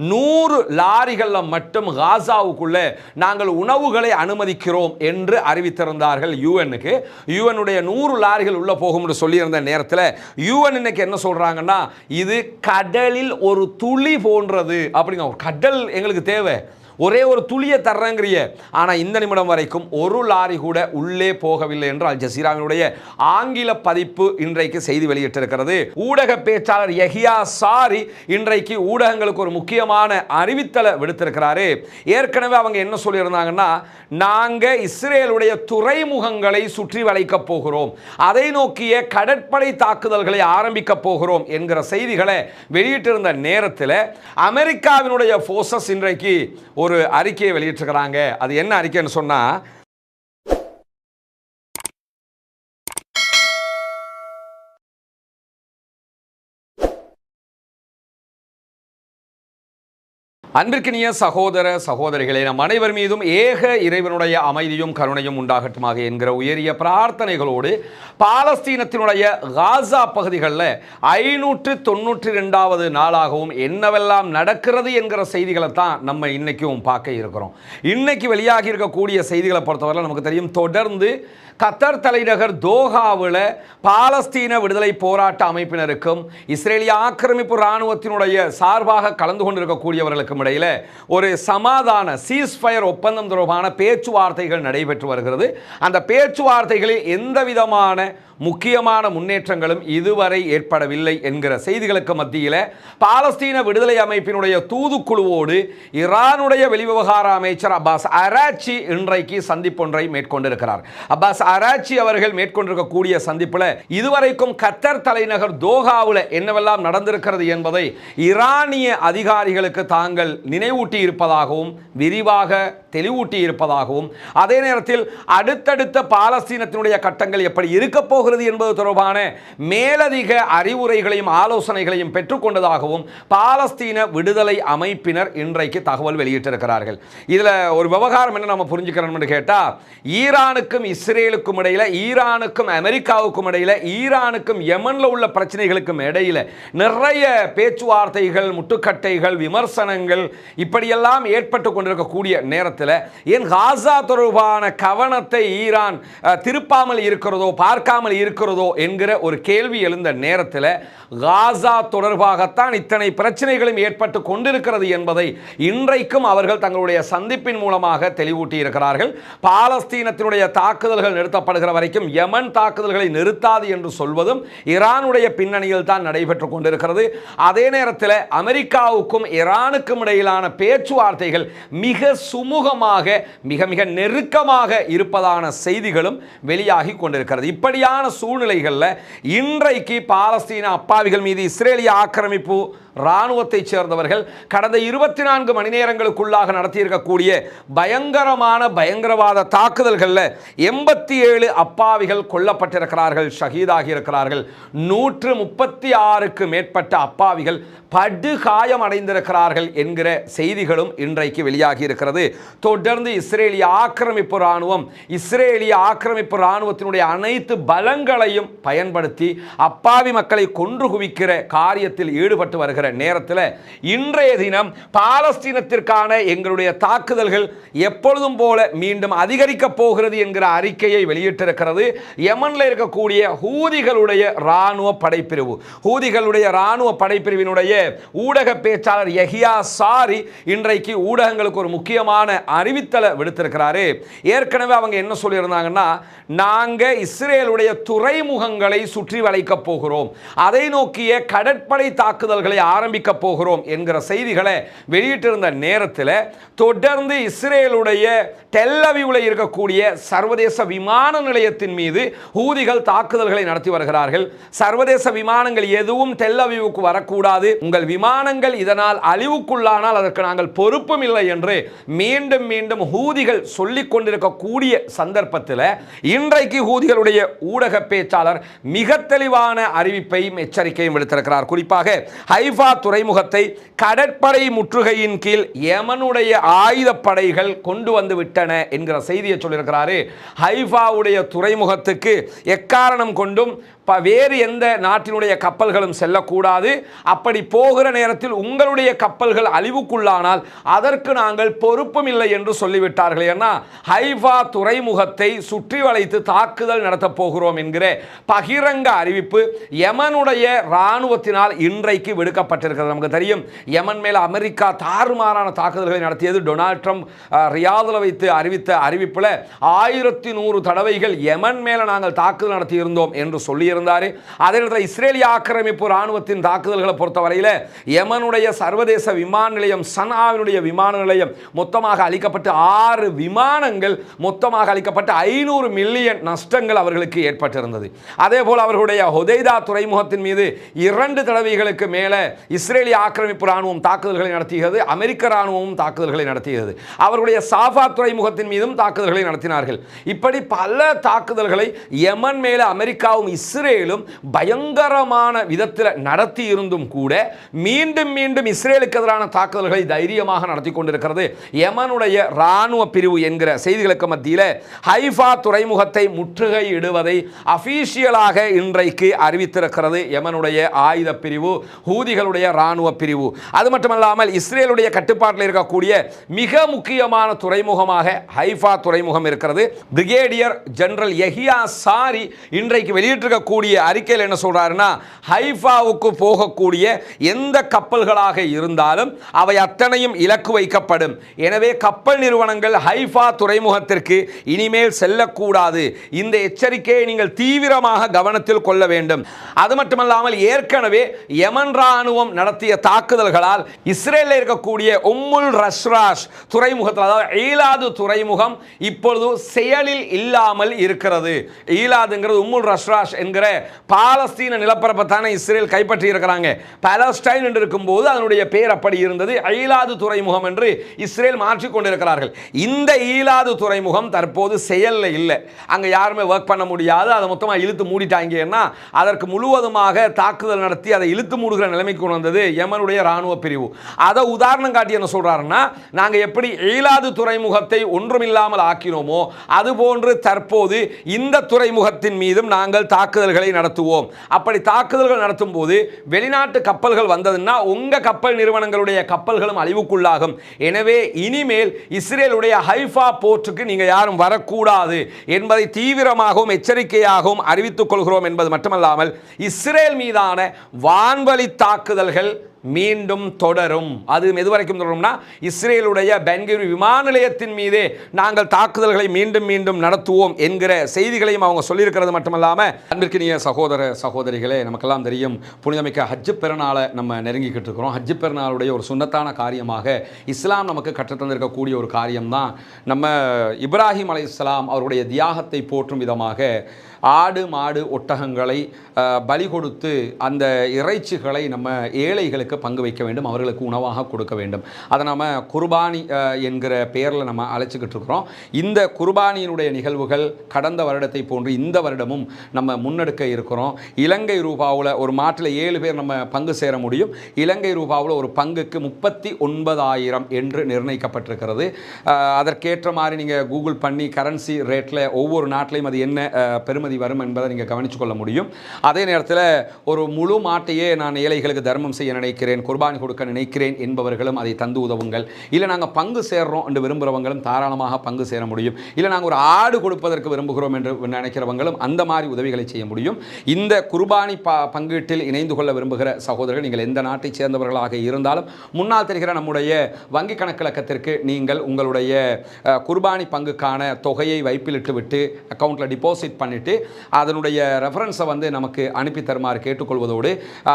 100 லாரிகளில் மட்டும் காசாவுக்குள்ளே நாங்கள் உணவுகளை அனுமதிக்கிறோம் என்று அறிவித்திருந்தார்கள் யூஎனுக்கு. யூஎனுடைய 100 லாரிகள் உள்ள போகும் என்று சொல்லியிருந்த நேரத்தில் யூஎன் இன்னைக்கு என்ன சொல்றாங்கன்னா, இது கடலில் ஒரு துளி போன்றது அப்படிங்க. கடல் எங்களுக்கு தேவை, ஒரே ஒரு துளியை தர்றங்கிறிய. ஆனால் இந்த நிமிடம் வரைக்கும் ஒரு லாரி கூட உள்ளே போகவில்லை என்று அல் ஜசீராவினுடைய ஆங்கில பதிப்பு இன்றைக்கு செய்தி வெளியிட்டிருக்கிறது. ஊடக பேச்சாளர் யஹியா சாரி இன்றைக்கு ஊடகங்களுக்கு ஒரு முக்கியமான அறிவித்தலை விடுத்திருக்கிறாரு. ஏற்கனவே அவங்க என்ன சொல்லியிருந்தாங்கன்னா, நாங்கள் இஸ்ரேலுடைய துறைமுகங்களை சுற்றி வளைக்க போகிறோம், அதை நோக்கிய கடற்படை தாக்குதல்களை ஆரம்பிக்க போகிறோம் என்கிற செய்திகளை வெளியிட்டிருந்த நேரத்தில் அமெரிக்காவினுடைய போர்சஸ் இன்றைக்கு ஒரு அறிக்கையை வெளியிட்டிருக்கிறாங்க. அது என்ன அறிக்கைன்னு சொன்னா, அன்பிற்கினிய சகோதர சகோதரிகளே, நம் அனைவர் மீதும் ஏக இறைவனுடைய அமைதியும் கருணையும் உண்டாகட்டுமாக என்கிற உயரிய பிரார்த்தனைகளோடு பாலஸ்தீனத்தினுடைய காசா பகுதிகளில் 592வது நாளாகவும் என்னவெல்லாம் நடக்கிறது என்கிற செய்திகளை தான் நம்ம இன்னைக்கும் பார்க்க இருக்கிறோம். இன்னைக்கு வெளியாகி இருக்கக்கூடிய செய்திகளை பொறுத்தவரை நமக்கு தெரியும், தொடர்ந்து கத்தர் தலைநகர் தோஹாவில் பாலஸ்தீன விடுதலை போராட்ட அமைப்பினருக்கும் இஸ்ரேலிய ஆக்கிரமிப்பு இராணுவத்தினுடைய சார்பாக கலந்து கொண்டிருக்கக்கூடியவர்களுக்கும் இடையில ஒரு சமாதான சீஸ்ஃபயர் ஒப்பந்தம் தொடர்பான பேச்சுவார்த்தைகள் நடைபெற்று வருகிறது. அந்த பேச்சுவார்த்தைகளில் எந்த விதமான முக்கியமான முன்னேற்றங்களும் இதுவரை ஏற்படவில்லை என்கிற செய்திகளுக்கு மத்தியில் பாலஸ்தீன விடுதலை அமைப்பினுடைய தூதுக்குழுவோடு ஈரானுடைய வெளிவிவகார அமைச்சர் அப்பாஸ் அராச்சி இன்றைக்கு சந்திப்பொன்றை மேற்கொண்டிருக்கிறார். அப்பாஸ் அராச்சி அவர்கள் மேற்கொண்டிருக்கக்கூடிய சந்திப்பில் இதுவரைக்கும் கத்தர் தலைநகர் தோஹாவில் என்னவெல்லாம் நடந்திருக்கிறது என்பதை ஈரானிய அதிகாரிகளுக்கு தாங்கள் நினைவூட்டி இருப்பதாகவும் விரிவாக தெளிவூட்டி இருப்பதாகவும், அதே நேரத்தில் அடுத்தடுத்த பாலஸ்தீனத்தினுடைய கட்டங்கள் எப்படி இருக்க போகிறது என்பது தொடர்பான மேலதிக அறிவுரைகளையும் ஆலோசனைகளையும் பெற்றுக்கொண்டதாகவும் பாலஸ்தீன விடுதலை அமைப்பினர் இன்றைக்கு தகவல் வெளியிட்டிருக்கிறார்கள். இதில் ஒரு விவகாரம் என்ன நம்ம புரிஞ்சுக்கிறோம்னு கேட்டால், ஈரானுக்கும் இஸ்ரேலுக்கும் இடையில, ஈரானுக்கும் அமெரிக்காவுக்கும் இடையில, ஈரானுக்கும் யமனில் உள்ள பிரச்சனைகளுக்கும் இடையில நிறைய பேச்சுவார்த்தைகள், முட்டுக்கட்டைகள், விமர்சனங்கள் இப்படியெல்லாம் ஏற்பட்டு கொண்டிருக்கக்கூடிய நேரத்தில் ஏன் காசா தொடர்பான கவனத்தை ஈரான் திருப்பாமல் இருக்கிறதோ, பார்க்காமல் இருக்கிறதோ என்கிற ஒரு கேள்வி எழுந்த நேரத்தில் காசா தொடர்பாகத்தான் இத்தனை பிரச்சனைகளும் ஏற்பட்டு கொண்டிருக்கிறது என்பதை இன்றைக்கும் அவர்கள் தங்களுடைய சந்திப்பின் மூலமாக தெளிவூட்டி இருக்கிறார்கள். பாலஸ்தீனத்தினுடைய தாக்குதல்கள் நிறுத்தப்படுகிற வரைக்கும் யமன் தாக்குதல்களை நிறுத்தாது என்று சொல்வதும் ஈரானுடைய பின்னணியில் தான் நடைபெற்றுக் கொண்டிருக்கிறது. அதே நேரத்தில் அமெரிக்காவுக்கும் ஈரானுக்கும் இடையிலான பேச்சுவார்த்தைகள் மிக சுமூகமாக, மிக மிக நெருக்கமாக இருப்பதான செய்திகளும் வெளியாகி கொண்டிருக்கிறது. இப்படியான சூழ்நிலைகளில் இன்றைக்கு பாலஸ்தீன அப்பாவிகள் மீது இஸ்ரேலிய ஆக்கிரமிப்பு இராணுவத்தை சேர்ந்தவர்கள் கடந்த 24 மணி நேரங்களுக்குள்ளாக நடத்தியிருக்கக்கூடிய பயங்கரமான பயங்கரவாத தாக்குதல்களில் 87 அப்பாவிகள் கொல்லப்பட்டிருக்கிறார்கள், ஷஹீதாகி இருக்கிறார்கள். 136க்கு மேற்பட்ட அப்பாவிகள் படுகாயம் அடைந்திருக்கிறார்கள் என்கிற செய்திகளும் இன்றைக்கு வெளியாகி இருக்கிறது. தொடர்ந்து இஸ்ரேலிய ஆக்கிரமிப்பு இராணுவம், இஸ்ரேலிய ஆக்கிரமிப்பு இராணுவத்தினுடைய அனைத்து பலங்களையும் பயன்படுத்தி அப்பாவி மக்களை கொன்று குவிக்கிற காரியத்தில் ஈடுபட்டு வருகிற நேரத்தில் இன்றைய தினம் பாலஸ்தீனத்திற்கான எங்களுடைய தாக்குதல்கள் எப்பொழுதும் போல மீண்டும் அதிகரிக்க போகிறது என்கிற அறிக்கையை வெளியிட்டிருக்கிறது. யமனில் இருக்கக்கூடிய ஹூதிகளுடைய இராணுவ படைப்பிரிவு, ஹூதிகளுடைய இராணுவ படைப்பிரிவினுடைய ஊடக பேச்சாளர் யஹியா சாரி இன்றைக்கு ஊடகங்களுக்கு ஒரு முக்கியமான அறிவித்தலை விடுத்திருக்கிறாரு. ஏற்கனவே அவங்க என்ன சொல்லியிருந்தாங்கன்னா, நாங்கள் இஸ்ரேலுடைய துறைமுகங்களை சுற்றி வளைக்க போகிறோம், அதை நோக்கிய கடற்படை தாக்குதல்களை ஆரம்பிக்க போகிறோம் என்கிற செய்திகளை வெளியிட்டிருந்த நேரத்தில் தொடர்ந்து இஸ்ரேலுடைய டெல் அவீவில் இருக்கக்கூடிய சர்வதேச விமான நிலையத்தின் மீது ஹூதிகள் தாக்குதல்களை நடத்தி வருகிறார்கள். சர்வதேச விமானங்கள் எதுவும் டெல் அவீவுக்கு வரக்கூடாது, உங்கள் விமானங்கள் இதனால் அழிவுக்குள்ளானால் அதற்கு நாங்கள் பொறுப்பும் இல்லை என்று மீண்டும் மீண்டும் ஹூதிகள் சொல்லிக் கொண்டிருக்கக்கூடிய சந்தர்ப்பத்தில் இன்றைக்கு ஹூதிகளுடைய ஊடக பேச்சாளர் மிக தெளிவான அறிவிப்பையும் எச்சரிக்கையும் விடுத்திருக்கிறார். குறிப்பாக ஹைஃபா ஹைஃபா துறைமுகத்தை கடற்படை முற்றுகையின் கீழ் யமனுடைய ஆயுதப்படைகள் கொண்டு வந்து விட்டன என்கிற செய்தியை சொல்லியிருக்கிறாரு. ஹைஃபாவுடைய துறைமுகத்துக்கு எக்காரணம் கொண்டும் வேறு எந்த நாட்டினுடைய கப்பல்களும் செல்லக்கூடாது. அப்படி போகிற நேரத்தில் உங்களுடைய கப்பல்கள் அழிவுக்குள்ளானால் அதற்கு நாங்கள் பொறுப்பும் இல்லை என்று சொல்லிவிட்டார்கள். ஏன்னா ஹைஃபா துறைமுகத்தை சுற்றி வளைத்து தாக்குதல் நடத்தப் போகிறோம் என்கிற பகிரங்க அறிவிப்பு யமனுடைய இராணுவத்தினால் இன்றைக்கு விடுக்கப்பட்டிருக்கிறது. நமக்கு தெரியும், யமன் மேல் அமெரிக்கா தாறுமாறான தாக்குதல்களை நடத்தியது. டொனால்ட் ட்ரம்ப் ரியாதில் வைத்து அறிவித்த அறிவிப்பில் 1100 தடவைகள் யமன் மேல நாங்கள் தாக்குதல் நடத்தி இருந்தோம் என்று சொல்லியிருந்தார். அதே நேரத்தில் இஸ்ரேலிய ஆக்கிரமிப்பு ராணுவத்தின் தாக்குதல்களை பொறுத்தவரையில் யமனுடைய சர்வதேச விமான நிலையம் சனாவினுடைய விமான நிலையம் மொத்தமாக அளிக்கப்பட்டு 6 விமானங்கள் மொத்தமாக அளிக்கப்பட்டு 500 மில்லியன் நஷ்டங்கள் அவர்களுக்கு ஏற்பட்டிருந்தது. அதே போல் அவர்களுடைய ஹொதைதா துறைமுகத்தின் மீது 2 தடவைகளுக்கு மேலே இஸ்ரேலிய ஆக்கிரமிப்பு ராணுவம் தாக்குதல்களை நடத்தியது. அமெரிக்க ராணுவமும் தாக்குதல்களை நடத்தியது. அவர்களுடைய சாஃபா துறைமுகத்தின் மீதும் தாக்குதல்களை நடத்தினார்கள். இப்படி பல தாக்குதல்களை யமன் மேல அமெரிக்காவும் இஸ்ரேலும் பயங்கரமான விதத்தில் நடத்தி இருந்தும் கூட மீண்டும் மீண்டும் இஸ்ரேலுக்கு எதிரான தாக்குதல்களை தைரியமாக நடத்தி கொண்டிருக்கிறது யமனுடைய ராணுவ பிரிவு என்கிற செய்திகளுக்கு மத்தியில் ஹைஃபா துறைமுகத்தை முற்றுகையிடுவதை அபிஷியலாக இன்றைக்கு அறிவித்திருக்கிறது யமனுடைய ஆயுத பிரிவு, ஹூதிகளுடைய ராணுவ பிரிவு. அது மட்டுமல்லாமல் இஸ்ரேலுடைய கட்டுப்பாட்டில் இருக்கக்கூடிய மிக முக்கியமான துறைமுகமாக ஹைஃபா துறைமுகம் இருக்கிறது. பிரிகேடியர் ஜெனரல் யஹியா சாரி இன்றைக்கு வெளியிட்டிருக்கக்கூடிய அறிக்கையில் என்ன சொல்றாருன்னா, ஹைஃபாவுக்கு போகக்கூடிய எந்த கப்பல்களாக இருந்தாலும் அவை அத்தனையும் இலக்கு வைக்கப்படும். எனவே கப்பல் நிறுவனங்கள் ஹைஃபா துறைமுகத்திற்கு இனிமேல் செல்லக்கூடாது. இந்த எச்சரிக்கையை நீங்கள் தீவிரமாக கவனத்தில் கொள்ள வேண்டும். அது மட்டுமல்லாமல் ஏற்கனவே யமன் ராணுவம் நடத்திய தாக்குதல்களால் இஸ்ரேலில் இருக்கக்கூடிய உம்முல் ரஷ்ராஷ் துறைமுகத்தில், அதாவது ஈலாது துறைமுகம் இப்பொழுது செயலில் இல்லாமல் இருக்கிறது. ஈலாதுங்கிறது உம்முல் ரஷ்ராஷ் என்கிற பாலஸ்தீன நிலப்பரப்பை தானே இஸ்ரேல் கைப்பற்றி இருக்கிறாங்க. பாலஸ்டைன் என்று இருக்கும்போது அதனுடைய பேர் அப்படி இருந்தது. ஈலாது துறைமுகம் என்று இஸ்ரேல் மாற்றிக் கொண்டிருக்கிறார்கள். இந்த ஈலாது துறைமுகம் தற்போது செயலில் இல்லை. அங்க யாருமே ஒர்க் பண்ண முடியாது. அதை மொத்தமாக இழுத்து மூடிட்டாங்கன்னா அதற்கு முழுவதுமாக தாக்குதல் நடத்தி அதை இழுத்து மூடுகிற நிலைமைக்கு கொண்டு வந்தது யமனுடைய ராணுவ பிரிவு. அதை உதாரணம் காட்டி என்ன சொல்றாருன்னா, நாங்க எப்படி ஈலாது துறைமுகத்தை ஒன்றுமில்லாமல் ஆக்கினோமோ அதுபோன்று தற்போது இந்த துறைமுகத்தின் மீதும் நாங்கள் தாக்குதல்களை நடத்துவோம். அப்படி தாக்குதல்கள் நடத்தும் போது வெளிநாட்டு கப்பல்கள் வந்ததுன்னா உங்க கப்பல் நிறுவனங்களுடைய கப்பல்களும் அழிவுக்குள்ளாகும். எனவே இனிமேல் இஸ்ரேலுடைய ஹைஃபா போர்ட்டுக்கு நீங்க யாரும் வரக்கூடாது என்பதை தீவிரமாகவும் எச்சரிக்கையாகவும் அறிவித்துக் கொள்கிறோம் என்பது மட்டுமல்லாமல் இஸ்ரேல் மீதான வான்வழி தாக்குதல்கள் மீண்டும் தொடரும். அது எதுவரைக்கும் தொடரும்னா இஸ்ரேலுடைய பென்குரி விமான நிலையத்தின் மீதே நாங்கள் தாக்குதல்களை மீண்டும் மீண்டும் நடத்துவோம் என்கிற செய்திகளையும் அவங்க சொல்லியிருக்கிறது மட்டுமல்லாமல், அன்பிற்கினிய சகோதர சகோதரிகளே, நமக்கெல்லாம் தெரியும் புனிதமிக்க ஹஜ் பெருநாளை நம்ம நெருங்கிக்கிட்டு இருக்கிறோம். ஹஜ் பெருநாளுடைய ஒரு சுன்னத்தான காரியமாக இஸ்லாம் நமக்கு கற்றுத்தந்திருக்கக்கூடிய ஒரு காரியம்தான் நம்ம இப்ராஹிம் அலைஹிஸ்ஸலாம் அவருடைய தியாகத்தை போற்றும் விதமாக ஆடு மாடு ஒட்டகங்களை பலி கொடுத்து அந்த இறைச்சிகளை நம்ம ஏழைகளுக்கு பங்கு வைக்க வேண்டும், அவர்களுக்கு உணவாக கொடுக்க வேண்டும். அதை நம்ம குர்பானி என்கிற பெயரில் நம்ம அழைச்சிக்கிட்டு இருக்கிறோம். இந்த குர்பானியினுடைய நிகழ்வுகள் கடந்த வருடத்தை போன்று இந்த வருடமும் நம்ம முன்னெடுக்க இருக்கிறோம். இலங்கை ரூபாவில் ஒரு மாட்டில் 7 பேர் நம்ம பங்கு சேர முடியும். இலங்கை ரூபாவில் ஒரு பங்குக்கு 39,000 என்று நிர்ணயிக்கப்பட்டிருக்கிறது. அதற்கேற்ற மாதிரி நீங்கள் கூகுள் பண்ணி கரன்சி ரேட்டில் ஒவ்வொரு நாட்டிலையும் அது என்ன பெருமதி வரும் என்பதை நீங்கள் கவனித்து கொள்ள முடியும். அதே நேரத்தில் ஒரு முழு மாட்டையே நான் ஏழைகளுக்கு தர்மம் செய்ய நினைக்கிறேன், குர்பானி கொடுக்க நினைக்கிறேன் என்பவர்களும் அதை தந்து உதவுங்கள். இல்லை நாங்கள் பங்கு சேர்றோம் என்று விரும்புகிறவங்களும் தாராளமாக பங்கு சேர முடியும். இல்லை நாங்கள் ஒரு ஆடு கொடுப்பதற்கு விரும்புகிறோம் என்று நினைக்கிறவங்களும் அந்த மாதிரி உதவிகளை செய்ய முடியும். இந்த குர்பானி பங்கீட்டில் இணைந்து கொள்ள விரும்புகிற சகோதரர்கள் நீங்கள் எந்த நாட்டை சேர்ந்தவர்களாக இருந்தாலும் முன்னால் தெரிகிற நம்முடைய வங்கி கணக்கிலக்கத்திற்கு நீங்கள் உங்களுடைய குர்பானி பங்குக்கான தொகையை வைப்பிலிட்டு விட்டு அக்கௌண்ட்டில் டிபாசிட் பண்ணிவிட்டு அதனுடைய ரெஃபரன்ஸை நமக்கு அனுப்பி தருமாறு கேட்டுக்கொள்வதோடு,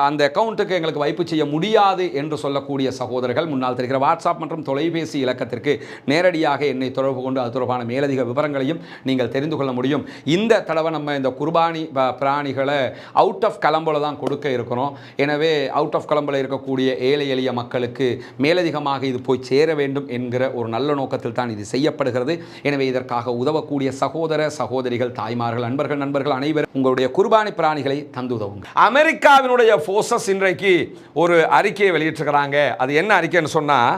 அந்த அக்கௌண்ட்டுக்கு எங்களுக்கு வைப்பு செய்ய முடியாது என்று சொல்லக்கூடிய சகோதரர்கள் முன்னால் தெரிகிற வாட்ஸ்அப் மற்றும் தொலைபேசி இலக்கத்திற்கு நேரடியாக என்னை தொடர்பு கொண்டு அது தொடர்பான மேலதிக விவரங்களையும் நீங்கள் தெரிந்து கொள்ள முடியும். இந்த தடவை நம்ம இந்த குர்பானி பிராணிகளை அவுட் ஆஃப் கொலம்போவில் தான் கொடுக்க இருக்கிறோம். எனவே அவுட் ஆஃப் கொலம்போவில் இருக்கக்கூடிய ஏழை எளிய மக்களுக்கு மேலதிகமாக இது போய் சேர வேண்டும் என்கிற ஒரு நல்ல நோக்கத்தில் தான் இது செய்யப்படுகிறது. எனவே இதற்காக உதவக்கூடிய சகோதர சகோதரிகள், தாய்மார்கள், நண்பர்கள் அனைவரும் உங்களுடைய குர்பானி பிராணிகளை தந்து உதவுங்க. அமெரிக்காவினுடைய போர்சஸ் இன்றைக்கு ஒரு அறிக்கையை வெளியிட்டிருக்கிறாங்க. அது என்ன அறிக்கைன்னு சொன்னால்,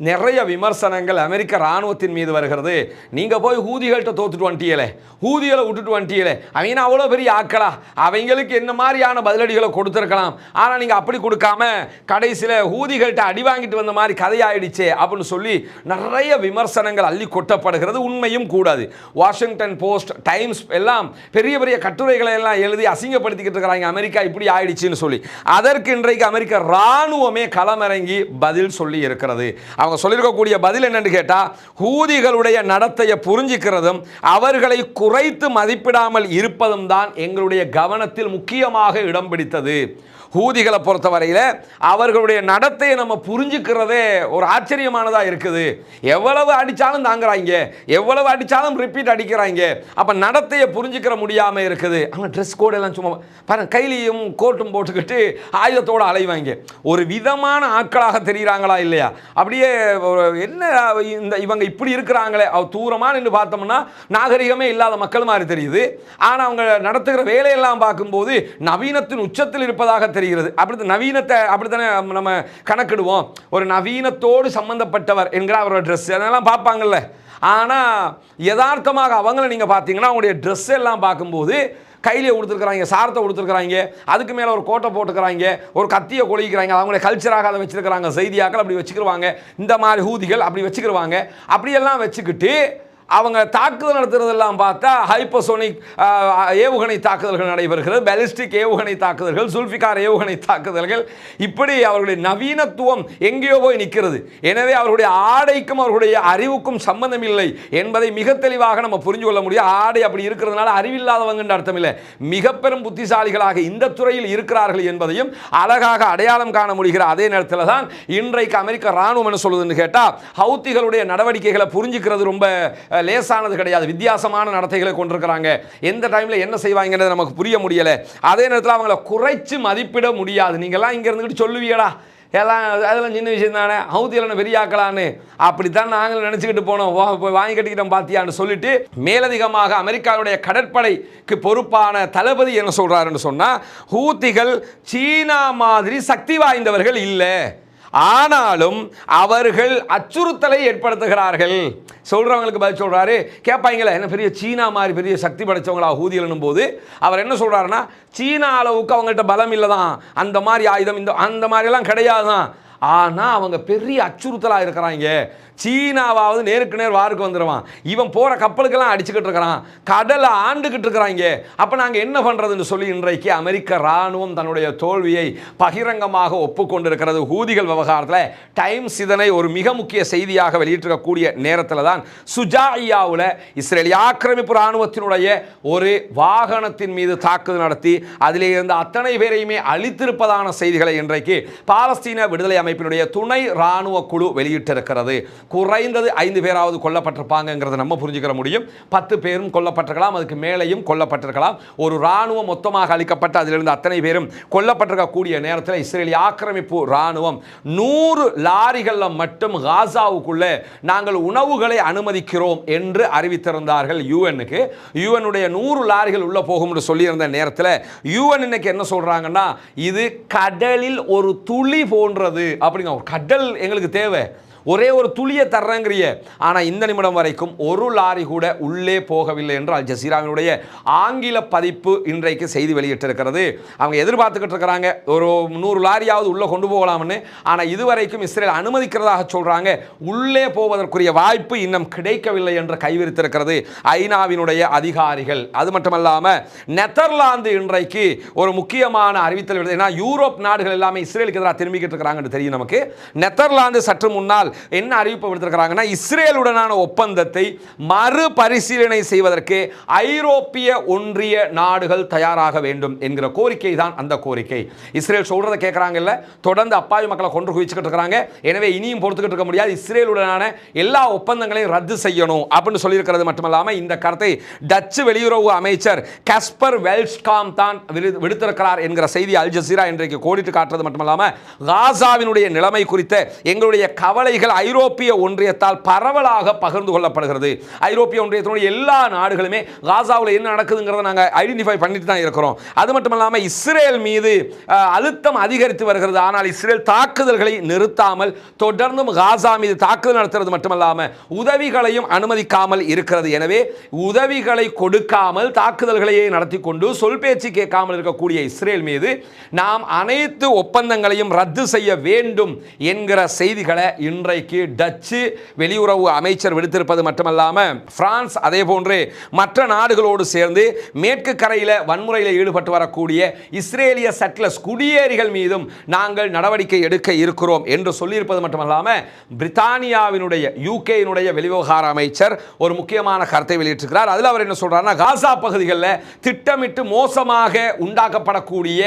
நிறைய விமர்சனங்கள் அமெரிக்க இராணுவத்தின் மீது வருகிறது. நீங்கள் போய் ஹூதிகள்கிட்ட தோத்துட்டு வந்துட்டீங்களே, ஹூதிகளை விட்டுட்டு வந்துட்டீங்களே, அவங்க அவ்வளோ பெரிய ஆக்களா, அவங்களுக்கு என்ன மாதிரியான பதிலடிகளை கொடுத்துருக்கலாம், ஆனால் நீங்கள் அப்படி கொடுக்காம கடைசியில் ஹூதிகள்கிட்ட அடி வாங்கிட்டு வந்த மாதிரி கதையாயிடுச்சே அப்படின்னு சொல்லி நிறைய விமர்சனங்கள் அள்ளி கொட்டப்படுகிறது. உண்மையும் கூடாது. வாஷிங்டன் போஸ்ட், டைம்ஸ் எல்லாம் பெரிய பெரிய கட்டுரைகளை எல்லாம் எழுதி அசிங்கப்படுத்திக்கிட்டு இருக்கிறாங்க, அமெரிக்கா இப்படி ஆயிடுச்சுன்னு சொல்லி. அதற்கு இன்றைக்கு அமெரிக்க இராணுவமே களமிறங்கி பதில் சொல்லி இருக்கிறது. அவங்க சொல்லியிருக்கக்கூடிய பதில் என்னன்னு கேட்டால், ஹூதிகளுடைய நடத்தையை புரிஞ்சிக்கிறதும் அவர்களை குறைத்து மதிப்பிடாமல் இருப்பதும் தான் எங்களுடைய கவனத்தில் முக்கியமாக இடம் பிடித்தது. ஹூதிகளை பொறுத்தவரையில் அவர்களுடைய நடத்தையை நம்ம புரிஞ்சுக்கிறதே ஒரு ஆச்சரியமானதாக இருக்குது. எவ்வளவு அடித்தாலும் தாங்குறாங்க, எவ்வளவு அடித்தாலும் ரிப்பீட் அடிக்கிறாங்க. அப்போ நடத்தையை புரிஞ்சுக்கிற முடியாமல் இருக்குது. அவங்க ட்ரெஸ் கோடெல்லாம் சும்மா பாருங்க, கைலியும் கோட்டும் போட்டுக்கிட்டு ஆயுதத்தோடு அலைவாங்க. ஒரு விதமான ஆட்களாக தெரிகிறாங்களா இல்லையா? அப்படியே என்ன இவங்க இப்படி இருக்கிறாங்களே, தூரமாக நின்று பார்த்தோம்னா நாகரிகமே இல்லாத மக்கள் மாதிரி தெரியுது. ஆனால் அவங்க நடத்துகிற வேலையெல்லாம் பார்க்கும்போது நவீனத்தின் உச்சத்தில் இருப்பதாக தெரியுது. அப்படி நவீனத்தை அப்படித்தானே நம்ம கணக்கிடுவோம். ஒரு நவீனத்தோடு சம்பந்தப்பட்டவர் என்கிற அவரோட ட்ரெஸ் அதெல்லாம் பார்ப்பாங்கல்ல. ஆனால் யதார்த்தமாக அவங்கள நீங்கள் பார்த்தீங்கன்னா அவங்களுடைய ட்ரெஸ் எல்லாம் பார்க்கும்போது கையிலே கொடுத்துருக்குறாங்க, சாரத்தை கொடுத்துருக்குறாங்க, அதுக்கு மேலே ஒரு கோட்டை போட்டுக்கிறாங்க, ஒரு கத்தியை கொளிக்கிறாங்க. அவங்களுடைய கல்ச்சராக அதை வச்சுருக்கிறாங்க. செய்தியாக்கள் அப்படி வச்சுக்கிடுவாங்க. இந்த மாதிரி ஹூதிகள் அப்படி வச்சுக்கிடுவாங்க. அப்படியெல்லாம் வச்சுக்கிட்டு அவங்க தாக்குதல் நடத்துறதெல்லாம் பார்த்தா ஹைப்பர்சோனிக் ஏவுகணை தாக்குதல்கள் நடைபெறுகிறது, பாலிஸ்டிக் ஏவுகணை தாக்குதல்கள், சுல்ஃபிகார் ஏவுகணை தாக்குதல்கள். இப்படி அவர்களுடைய நவீனத்துவம் எங்கேயோ போய் நிற்கிறது. எனவே அவர்களுடைய ஆடைக்கும் அவர்களுடைய அறிவுக்கும் சம்பந்தம் இல்லை என்பதை மிக தெளிவாக நம்ம புரிஞ்சு கொள்ள முடியும். ஆடை அப்படி இருக்கிறதுனால அறிவில்லாதவங்க அர்த்தம் இல்லை, மிக பெரும் புத்திசாலிகளாக இந்த துறையில் இருக்கிறார்கள் என்பதையும் அழகாக அடையாளம் காண முடிகிற அதே நேரத்தில் தான் இன்றைக்கு அமெரிக்க இராணுவம் என்ன சொல்லுதுன்னு கேட்டால், ஹவுத்திகளுடைய நடவடிக்கைகளை புரிஞ்சுக்கிறது ரொம்ப லேசானது கிடையாது. வித்தியாசமான நடத்தைகளை கொண்டிருக்கிறாங்க. எந்த டைமில் என்ன செய்வாங்கிறது நமக்கு புரிய முடியலை. அதே நேரத்தில் அவங்கள குறைச்சு மதிப்பிட முடியாது. நீங்கள்லாம் இங்கே இருந்துக்கிட்டு சொல்லுவீங்களா, எல்லாம் அதெல்லாம் சின்ன விஷயம் தானே, ஹவுதியில் பெரியாக்கலான்னு அப்படித்தான் நாங்கள் நினச்சிக்கிட்டு போனோம், போய் வாங்கி கட்டிக்கிட்டோம் பார்த்தியான்னு சொல்லிட்டு மேலதிகமாக அமெரிக்காவுடைய கடற்படைக்கு பொறுப்பான தளபதி என்ன சொல்கிறாருன்னு சொன்னால், ஹூத்திகள் சீனா மாதிரி சக்தி வாய்ந்தவர்கள் இல்லை, ஆனாலும் அவர்கள் அச்சுறுத்தலை ஏற்படுத்துகிறார்கள். சொல்றவங்களுக்கு பதில் சொல்றாரு. கேட்பாங்களே, என்ன பெரிய சீனா மாதிரி பெரிய சக்தி படைச்சவங்களா ஹூதிகளும் போது அவர் என்ன சொல்றாருன்னா, சீனா அளவுக்கு அவங்கள்ட்ட பலம் இல்லை தான், அந்த மாதிரி ஆயுதம் அந்த மாதிரிலாம் கிடையாது தான், ஆனால் அவங்க பெரிய அச்சுறுத்தலாக இருக்கிறாங்க. சீனாவாவது நேருக்கு நேர் வாருக்கு வந்துடுவான், இவன் போகிற கப்பலுக்கெல்லாம் அடிச்சுக்கிட்டு இருக்கிறான், கடலை ஆண்டுக்கிட்டு இருக்கிறாங்க. அப்போ நாங்கள் என்ன பண்ணுறதுன்னு சொல்லி இன்றைக்கு அமெரிக்க இராணுவம் தன்னுடைய தோல்வியை பகிரங்கமாக ஒப்புக்கொண்டிருக்கிறது. ஹூதிகள் விவகாரத்தில் டைம்ஸ் இதனை ஒரு மிக முக்கிய செய்தியாக வெளியிட்டிருக்கக்கூடிய நேரத்தில் தான் சுஜாயியாவில் இஸ்ரேலிய ஆக்கிரமிப்பு இராணுவத்தினுடைய ஒரு வாகனத்தின் மீது தாக்குதல் நடத்தி அதிலே இருந்த அத்தனை பேரையுமே அழித்திருப்பதான செய்திகளை இன்றைக்கு பாலஸ்தீன விடுதலை அமைப்பினுடைய துணை இராணுவ குழு வெளியிட்டிருக்கிறது. குறைந்தது 5 பேராவது கொல்லப்பட்டிருப்பாங்கிறத நம்ம புரிஞ்சுக்கிற முடியும். 10 பேரும் கொல்லப்பட்டிருக்கலாம், அதுக்கு மேலேயும் கொல்லப்பட்டிருக்கலாம். ஒரு இராணுவம் மொத்தமாக அளிக்கப்பட்டு அதிலிருந்து அத்தனை பேரும் கொல்லப்பட்டிருக்கக்கூடிய நேரத்தில் இஸ்ரேலிய ஆக்கிரமிப்பு இராணுவம் 100 லாரிகளில் மட்டும் காசாவுக்குள்ளே நாங்கள் உணவுகளை அனுமதிக்கிறோம் என்று அறிவித்திருந்தார்கள் யூஎனுக்கு. யூஎனுடைய 100 லாரிகள் உள்ள போகும் என்று சொல்லியிருந்த நேரத்தில் யூஎன் இன்னைக்கு என்ன சொல்றாங்கன்னா, இது கடலில் ஒரு துளி போன்றது அப்படிங்க. ஒரு கடல் எங்களுக்கு தேவை, ஒரே ஒரு துளியை தர்றங்கிறிய, ஆனால் இந்த நிமிடம் வரைக்கும் ஒரு லாரி கூட உள்ளே போகவில்லை என்று அல் ஜசீராவினுடைய ஆங்கில பதிப்பு இன்றைக்கு செய்தி வெளியிட்டிருக்கிறது. அவங்க எதிர்பார்த்துக்கிட்டு இருக்கிறாங்க ஒரு 100 லாரியாவது உள்ளே கொண்டு போகலாம்னு, ஆனால் இதுவரைக்கும் இஸ்ரேல் அனுமதிக்கிறதாக சொல்கிறாங்க. உள்ளே போவதற்குரிய வாய்ப்பு இன்னும் கிடைக்கவில்லை என்று கைவிரித்திருக்கிறது ஐநாவினுடைய அதிகாரிகள். அது மட்டுமல்லாமல் நெதர்லாந்து இன்றைக்கு ஒரு முக்கியமான அறிவித்தல் விடுது. ஏன்னா யூரோப் நாடுகள் எல்லாமே இஸ்ரேலுக்கு எதிராக திரும்பிக்கிட்டு இருக்கிறாங்கன்னு தெரியும் நமக்கு. நெதர்லாந்து சற்று முன்னால் என்ன அறிவிப்பு விடுத்திருக்கிறாங்கன்னா, இஸ்ரேலுடனான ஒப்பந்தத்தை மறுபரிசீலனை செய்வதற்கு ஐரோப்பிய ஒன்றிய நாடுகள் தயாராக வேண்டும் என்கிற கோரிக்கை தான் அந்த கோரிக்கை. இஸ்ரேல் சொல்றதை கேட்கறாங்கல்ல, தொடர்ந்து அப்பாவி மக்களை கொன்று குவிச்சுக்கிட்டு இருக்காங்க, எனவே இனியும் பொறுத்துக்கிட்டு இருக்க முடியாது, இஸ்ரேலுடனான எல்லா ஒப்பந்தங்களையும் ரத்து செய்யணும் அப்படின்னு சொல்லியிருக்கிறது மட்டுமல்லாமல் இந்த கருத்தை டச்சு வெளியுறவு அமைச்சர் கஸ்பர் வெல்ஸ்காம் தான் விடுத்திருக்கிறார் என்கிற செய்தி அல் ஜசீரா இன்றைக்கு கோடிட்டு காட்டுறது மட்டுமல்லாமல் காசாவினுடைய நிலைமை குறித்த எங்களுடைய கவலைகள் செய்திகள் ஐரோப்பிய ஒன்றியத்தால் பரவலாக பகிர்ந்து கொள்ளப்படுகிறது. ஐரோப்பிய ஒன்றியத்தினுடைய எல்லா நாடுகளுமே காசாவில் என்ன நடக்குதுங்கிறத நாங்கள் ஐடென்டிஃபை பண்ணிட்டு தான் இருக்கிறோம். அது மட்டும் இல்லாமல் இஸ்ரேல் மீது அழுத்தம் அதிகரித்து வருகிறது. ஆனால் இஸ்ரேல் தாக்குதல்களை நிறுத்தாமல் தொடர்ந்தும் காசா மீது தாக்குதல் நடத்துறது மட்டுமல்லாமல் உதவிகளையும் அனுமதிக்காமல் இருக்கிறது. எனவே உதவிகளை கொடுக்காமல் தாக்குதல்களையே நடத்தி கொண்டு சொல் பேச்சு கேட்காமல் இருக்கக்கூடிய இஸ்ரேல் மீது நாம் அனைத்து ஒப்பந்தங்களையும் ரத்து செய்ய வேண்டும் என்கிற செய்திகளை இன்றைக்கு டச்சு வெளியுறவு அமைச்சர் விடுத்திருப்பது மட்டுமல்லாமல் பிரான்ஸ் அதே போன்று மற்ற நாடுகளோடு சேர்ந்து மேற்கு கரையில் வன்முறையில் ஈடுபட்டு வரக்கூடிய இஸ்ரேலிய செட்லர்ஸ் குடியேறிகள் மீதும் நாங்கள் நடவடிக்கை எடுக்க இருக்கிறோம் என்று சொல்லியிருப்பது மட்டுமல்லாமல் பிரித்தானியாவினுடைய யூகேயினுடைய வெளிவிவகார அமைச்சர் ஒரு முக்கியமான கருத்தை வெளியிட்டிருக்கிறார். அதில் அவர் என்ன சொல்றாருன்னா, காசா பகுதிகளில் திட்டமிட்டு மோசமாக உண்டாக்கப்படக்கூடிய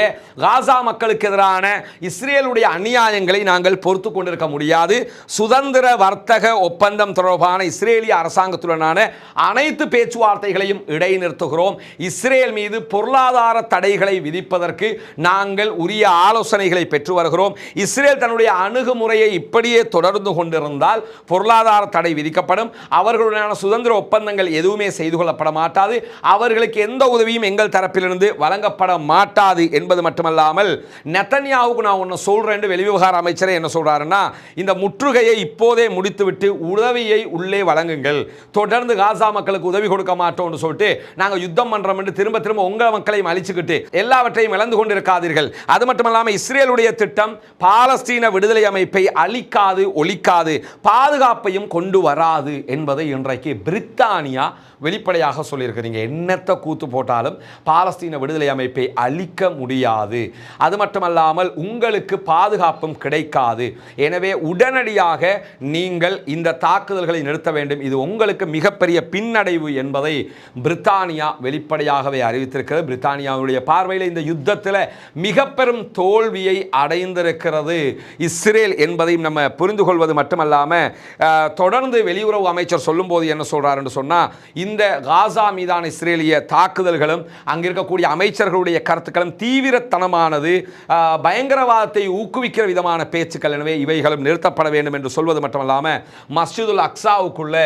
காசா மக்களுக்கு எதிரான இஸ்ரேலுடைய அநியாயங்களை நாங்கள் பொறுத்து கொண்டிருக்க முடியாது. சுதந்திர வர்த்தக ஒப்பந்தம் தொடர்பான இஸ்ரேலிய அரசாங்கத்துடனான அனைத்து பேச்சுவார்த்தைகளையும் இடைநிறுத்துகிறோம். இஸ்ரேல் மீது பொருளாதார தடைகளை விதிப்பதற்கு நாங்கள் உரிய ஆலோசனைகளை பெற்று வருகிறோம். இஸ்ரேல் தன்னுடைய அணுகுமுறையை இப்படியே தொடர்ந்து கொண்டிருந்தால் பொருளாதார தடை விதிக்கப்படும். அவர்களுடனான சுதந்திர ஒப்பந்தங்கள் எதுவுமே செய்து கொள்ளப்பட மாட்டாது. அவர்களுக்கு எந்த உதவியும் எங்கள் தரப்பிலிருந்து வழங்கப்பட மாட்டாது என்பது மட்டுமல்லாமல் நெத்தன்யாவுக்கு நான் ஒன்று சொல்றேன் வெளிவிவகார அமைச்சரே என்ன சொல்றாருன்னா, இந்த முற்றுகையை இப்போதே முடித்துவிட்டு உதவியை உள்ளே வழங்குங்கள். தொடர்ந்து காசா மக்களுக்கு உதவி கொடுக்க மாட்டோம்னு சொல்லிட்டு நாங்கள் யுத்தம் பண்றோம் என்று திரும்ப திரும்ப உங்கள் மக்களையும் அழிச்சுக்கிட்டு எல்லாவற்றையும் இழந்து கொண்டிருக்காதீர்கள். அது மட்டுமல்லாமல் இஸ்ரேலுடைய திட்டம் பாலஸ்தீன விடுதலை அமைப்பை அழிக்காது, ஒழிக்காது, பாதுகாப்பையும் கொண்டு வராது என்பதை இன்றைக்கு பிரித்தானியா வெளிப்படையாக சொல்லியிருக்கிறீங்க. என்னத்தை கூத்து போட்டாலும் பாலஸ்தீன விடுதலை அமைப்பை அழிக்க முடியாது. அது மட்டுமல்லாமல் உங்களுக்கு பாதுகாப்பும் கிடைக்காது. எனவே உடனடியாக நீங்கள் இந்த தாக்குதல்களை நிறுத்த வேண்டும். இது உங்களுக்கு மிகப்பெரிய பின்னடைவு என்பதை பிரித்தானியா வெளிப்படையாகவே அறிவித்திருக்கிறது. பிரித்தானியாவுடைய பார்வையில் இந்த யுத்தத்தில் மிக பெரும் தோல்வியை அடைந்திருக்கிறது இஸ்ரேல் என்பதையும் நம்ம புரிந்து கொள்வது மட்டுமல்லாமல் தொடர்ந்து வெளியுறவு அமைச்சர் சொல்லும் போது என்ன சொல்றார் என்று சொன்னா, இந்த காசா மீதான இஸ்ரேலிய தாக்குதல்களும் அங்க இருக்கக்கூடிய அமைச்சர்களுடைய கருத்துக்களும் தீவிரத்தனமானது, பயங்கரவாதத்தை ஊக்குவிக்கிற விதமான பேச்சுக்கள். எனவே இவைகளும் நிறுத்தப்பட வேண்டும் என்று சொல்வது மட்டுமல்லாமல் மஸ்ஜிதுல் அக்ஸாவுக்குள்ள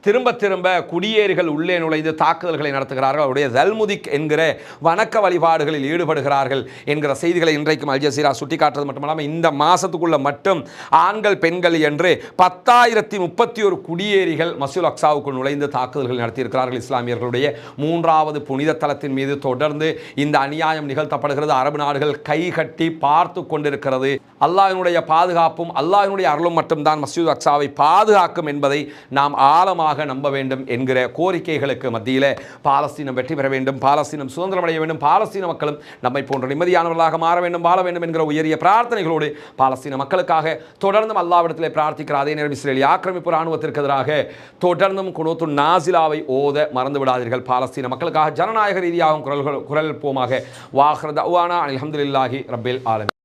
திரும்ப திரும்ப குடியேறிகள் உள்ளே நுழைந்து தாக்குதல்களை நடத்துகிறார்கள். அவருடைய தல்முதிக் என்கிற வணக்க வழிபாடுகளில் ஈடுபடுகிறார்கள் என்கிற செய்திகளை இன்றைக்கும் அல் ஜசீரா சுட்டிக்காட்டுறது மட்டுமல்லாமல் இந்த மாசத்துக்குள்ள மட்டும் ஆண்கள் பெண்கள் என்று 10,031 குடியேறிகள் மஸ்ஜிதுல் அக்ஸாவுக்குள் நுழைந்து தாக்குதல்கள் நடத்தியிருக்கிறார்கள். இஸ்லாமியர்களுடைய மூன்றாவது புனித தலத்தின் மீது தொடர்ந்து இந்த அநியாயம் நிகழ்த்தப்படுகிறது. அரபு நாடுகள் கை கட்டி பார்த்து கொண்டிருக்கிறது. அல்லாஹ்வினுடைய பாதுகாப்பும் அல்லாஹ்வினுடைய அருளும் மட்டும்தான் மஸ்ஜிதுல் அக்ஸாவை பாதுகாக்கும் என்பதை நாம் ஆழமாக நம்ப வேண்டும் என்கிற கோரிக்கைகளுக்கு மத்தியில் பாலஸ்தீனம் வெற்றி பெற வேண்டும், பாலஸ்தீனம் சுதந்திரம் அடைய வேண்டும், பாலஸ்தீன மக்களும் நம்மை போன்ற நிம்மதியானவர்களாக மாற வேண்டும், வாழ வேண்டும் என்கிற உயரிய பிரார்த்தனைகளோடு பாலஸ்தீன மக்களுக்காக தொடர்ந்தும் அல்லாஹ்விடத்திலே பிரார்த்திக்கிற அதே நேரம் இஸ்ரேலிய ஆக்கிரமிப்பு ராணுவத்திற்கு எதிராக தொடர்ந்தும் குனூத்து நாசிலாவை ஓத மறந்து விடாதீர்கள். பாலஸ்தீன மக்களுக்காக ஜனநாயக ரீதியாகவும் குரல் எழுப்புவோமாக. வாஹ்ர தஅவானா அல்ஹம்துலில்லாஹி ரப்பில் ஆலமீன்.